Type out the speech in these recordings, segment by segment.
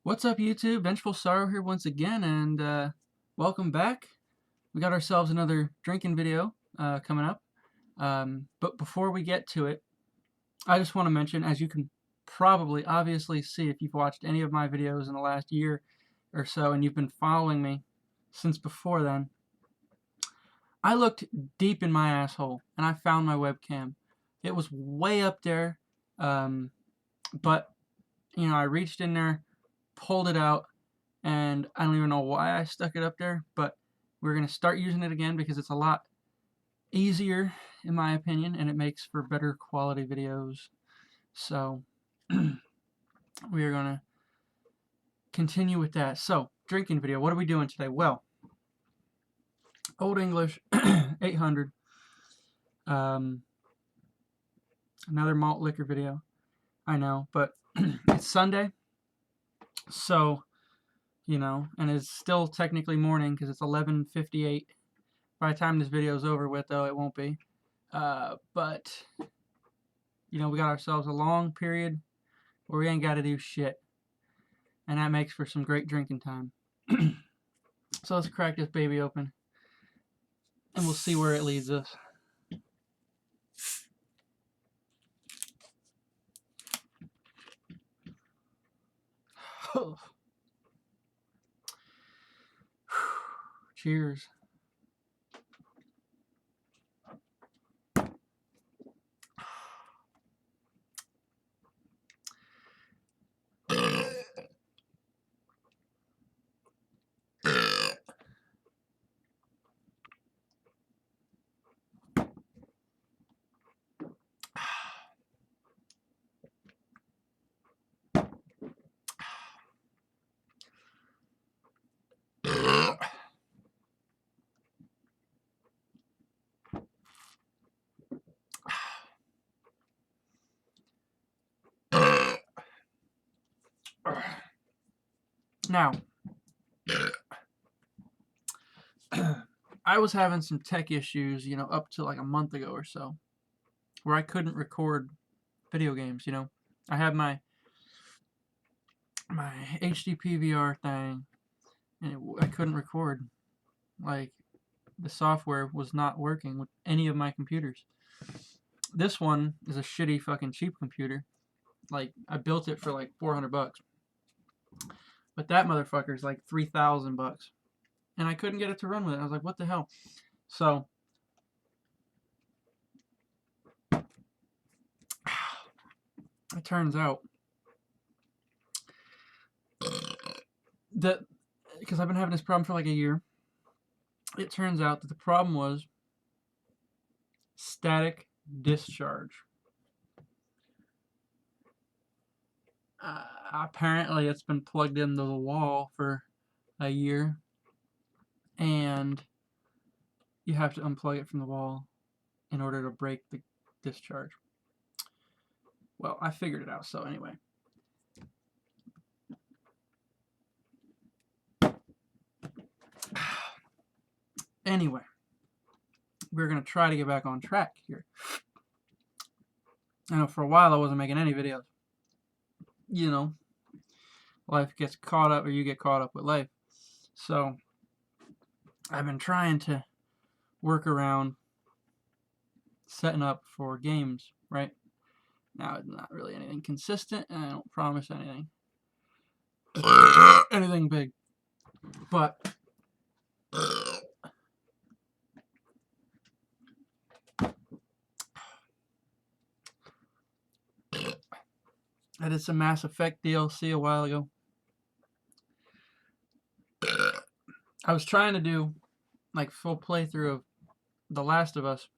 What's up, YouTube? Vengeful Sorrow here once again, and welcome back. We got ourselves another drinking video coming up. But before we get to it, I just want to mention, as you can probably obviously see if you've watched any of my videos in the last year or so, and you've been following me since before then, I looked deep in my asshole and I found my webcam. It was way up there, but I reached in there, pulled it out, and I don't even know why I stuck it up there, but we're going to start using it again because it's a lot easier, in my opinion, and it makes for better quality videos. So we are going to continue with that. So, drinking video. What are we doing today? Well, Old English 800. Another malt liquor video. I know, but it's Sunday, so and it's still technically morning because it's 11:58. By the time this video is over with, though, it won't be. But we got ourselves a long period where we ain't got to do shit, and that makes for some great drinking time. So let's crack this baby open, and we'll see where it leads us. Cheers. Now, I was having some tech issues, up to like a month ago or so, where I couldn't record video games. I had my HD PVR thing, and I couldn't record. Like, the software was not working with any of my computers. This one is a shitty fucking cheap computer. Like, I built it for like $400, but that motherfucker's like $3,000, and I couldn't get it to run with it. I was like, what the hell? So it turns out that, because I've been having this problem for like a year, it turns out that the problem was static discharge. Apparently it's been plugged into the wall for a year, and you have to unplug it from the wall in order to break the discharge. Well, I figured it out, so anyway. Anyway, we're going to try to get back on track here. I know for a while I wasn't making any videos. Life gets caught up, or you get caught up with life. So I've been trying to work around setting up for games, right? Now, it's not really anything consistent, and I don't promise anything big. But I did some Mass Effect DLC a while ago. I was trying to do like full playthrough of The Last of Us,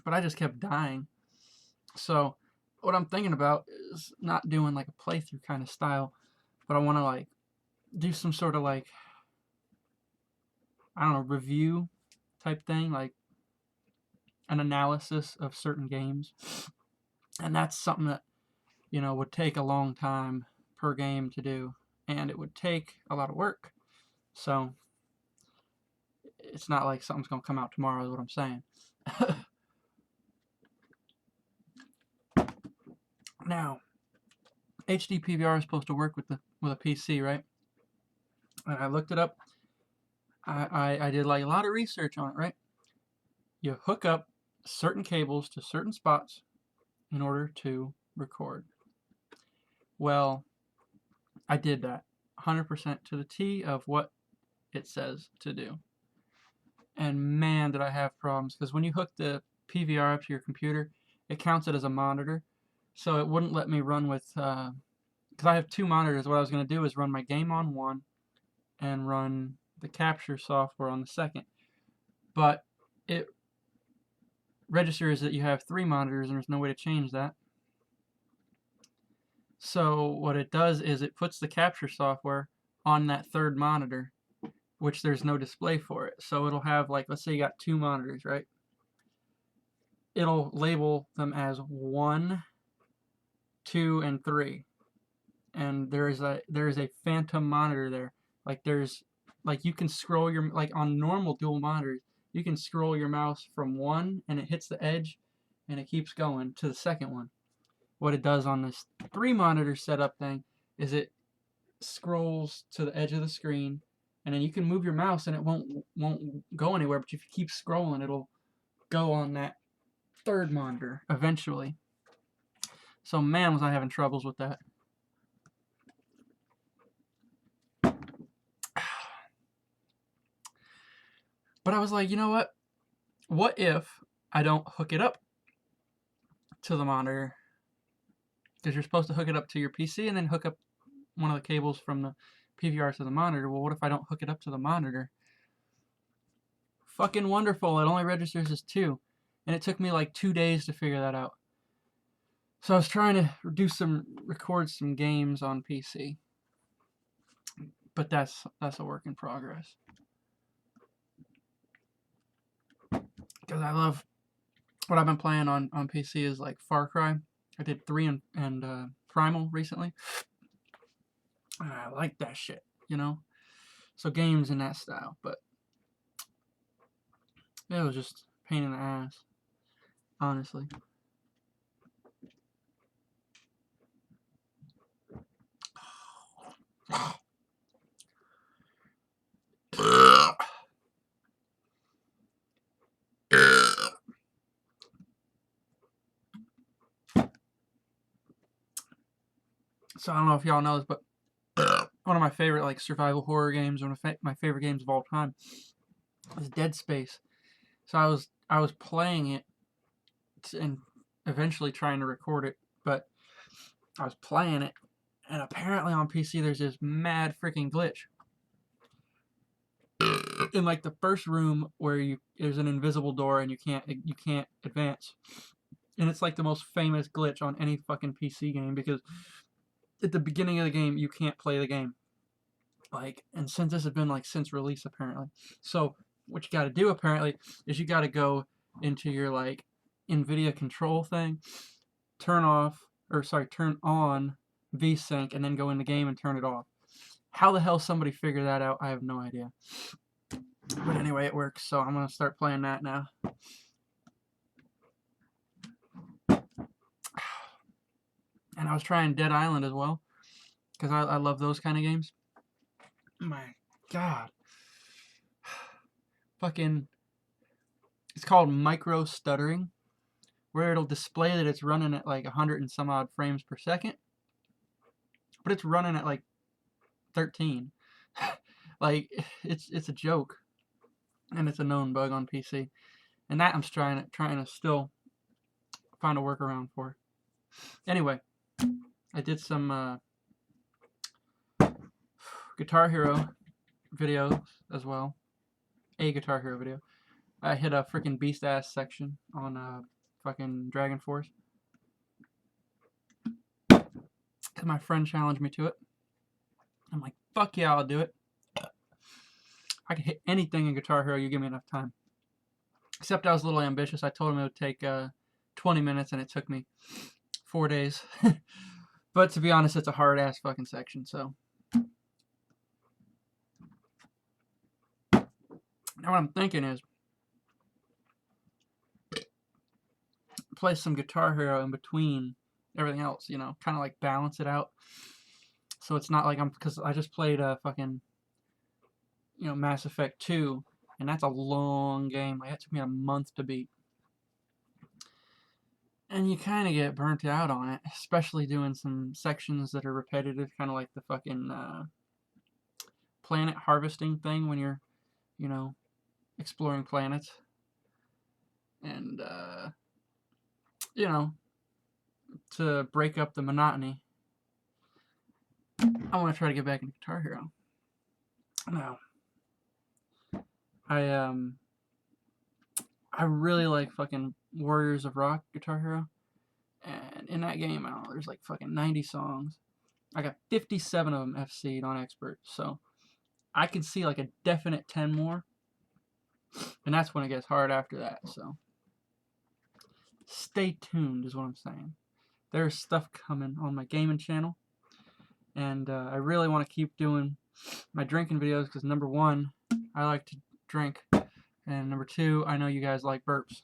but I just kept dying. So what I'm thinking about is not doing like a playthrough kind of style, but I want to like do some sort of like, I don't know, review type thing, like an analysis of certain games. And that's something that would take a long time per game to do, and it would take a lot of work. So it's not like something's going to come out tomorrow, is what I'm saying. Now, HD PVR is supposed to work with a PC, right? And I looked it up. I did like a lot of research on it, right? You hook up certain cables to certain spots in order to record. Well, I did that 100% to the T of what it says to do. And man, did I have problems, because when you hook the PVR up to your computer, it counts it as a monitor, so it wouldn't let me run with, because I have 2 monitors. What I was going to do is run my game on one and run the capture software on the second, but it registers that you have 3 monitors and there's no way to change that. So what it does is it puts the capture software on that 3rd monitor, which there's no display for it. So it'll have, like, let's say you got 2 monitors, right? It'll label them as 1, 2, and 3. And there is a phantom monitor there. Like you can scroll your, like on normal dual monitors, you can scroll your mouse from 1 and it hits the edge and it keeps going to the second one. What it does on this 3 monitor setup thing is it scrolls to the edge of the screen, and then you can move your mouse and it won't go anywhere, but if you keep scrolling, it'll go on that 3rd monitor eventually. So man, was I having troubles with that. But I was like, you know what? What if I don't hook it up to the monitor? Because you're supposed to hook it up to your PC and then hook up one of the cables from the PVR to the monitor. Well, what if I don't hook it up to the monitor? Fucking wonderful. It only registers as 2. And it took me like 2 days to figure that out. So I was trying to record some games on PC. But that's a work in progress. Because I love what I've been playing on PC is like Far Cry. I did 3 and Primal recently. And I like that shit, you know? So games in that style, but it was just a pain in the ass, honestly. So I don't know if y'all know this, but one of my favorite like survival horror games, one of my favorite games of all time, is Dead Space. So I was playing it and eventually trying to record it, but I was playing it, and apparently on PC there's this mad freaking glitch. In like the first room where there's an invisible door and you can't advance. And it's like the most famous glitch on any fucking PC game, because at the beginning of the game you can't play the game. Like, and since this has been like since release apparently. So what you got to do apparently is you got to go into your like NVIDIA control thing, turn on VSync, and then go in the game and turn it off. How the hell somebody figured that out, I have no idea. But anyway, it works, so I'm going to start playing that now. And I was trying Dead Island as well, because I love those kind of games. My God. Fucking, it's called micro stuttering, where it'll display that it's running at like 100 and some odd frames per second, but it's running at like 13. Like, it's a joke, and it's a known bug on PC, and that I'm trying to still find a workaround for. Anyway, I did some Guitar Hero videos as well. A Guitar Hero video. I hit a freaking beast ass section on fucking Dragon Force, because my friend challenged me to it. I'm like, fuck yeah, I'll do it. I can hit anything in Guitar Hero, you give me enough time. Except I was a little ambitious. I told him it would take 20 minutes, and it took me 4 days. But to be honest, it's a hard-ass fucking section, so. Now what I'm thinking is, play some Guitar Hero in between everything else, you know, kind of like balance it out. So it's not like because I just played a fucking, you know, Mass Effect 2, and that's a long game. Like, that took me a month to beat. And you kind of get burnt out on it, especially doing some sections that are repetitive, kind of like the fucking planet harvesting thing when you're, you know, exploring planets. And, you know, to break up the monotony, I want to try to get back into Guitar Hero. Now, I really like fucking Warriors of Rock Guitar Hero. And in that game, I don't know, there's like fucking 90 songs. I got 57 of them FC'd on Expert, so I can see like a definite 10 more. And that's when it gets hard after that, so stay tuned is what I'm saying. There's stuff coming on my gaming channel, and I really want to keep doing my drinking videos because number one, I like to drink, and number two, I know you guys like burps.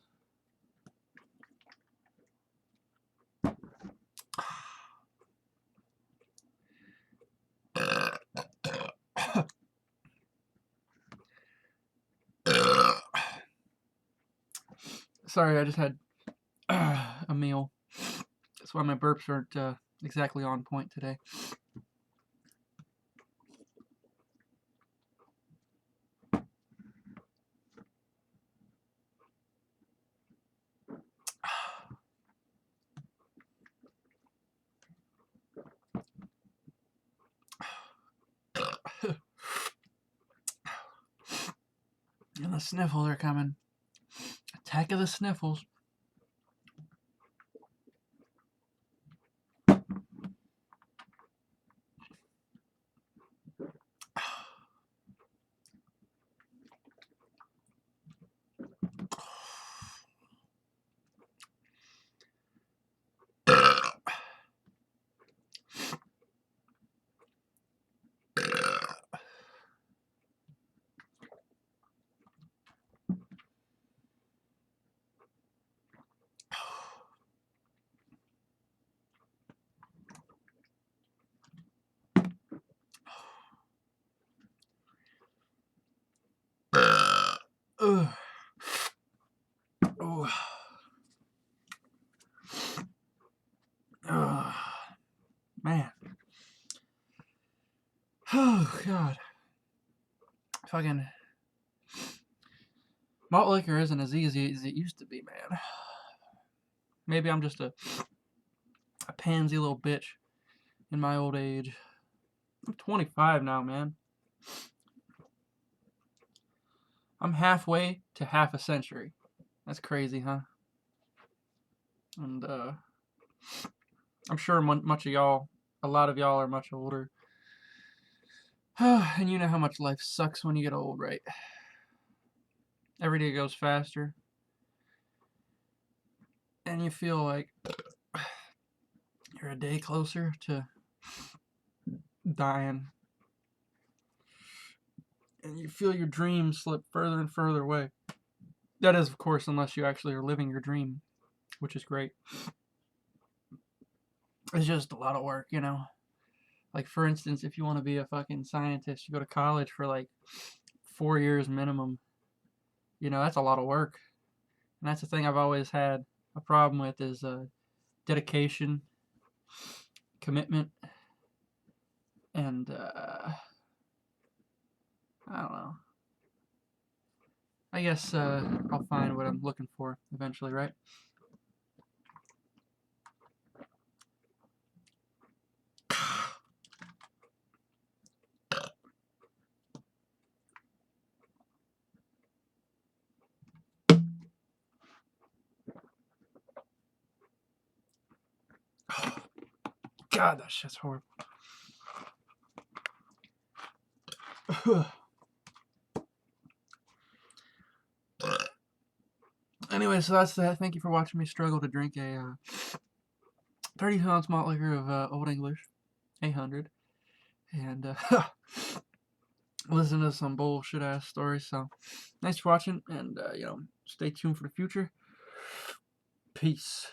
Sorry, I just had a meal. That's why my burps aren't exactly on point today. And the sniffles are coming. Attack of the sniffles. Ugh. Oh. Oh. Man. Oh, God. Fucking malt liquor isn't as easy as it used to be, man. Maybe I'm just a pansy little bitch in my old age. I'm 25 now, man. I'm halfway to half a century. That's crazy, huh? And I'm sure much of y'all, a lot of y'all are much older. And you know how much life sucks when you get old, right? Every day goes faster. And you feel like you're a day closer to dying. And you feel your dreams slip further and further away. That is, of course, unless you actually are living your dream, which is great. It's just a lot of work, you know? Like, for instance, if you want to be a fucking scientist, you go to college for like 4 years minimum. You know, that's a lot of work. And that's the thing I've always had a problem with is dedication, commitment, and I don't know. I guess I'll find what I'm looking for eventually, right? God, that shit's horrible. Anyway, so that's that. Thank you for watching me struggle to drink a 32-ounce malt liquor of Old English, 800, and listen to some bullshit ass stories. So, thanks for watching, and you know, stay tuned for the future. Peace.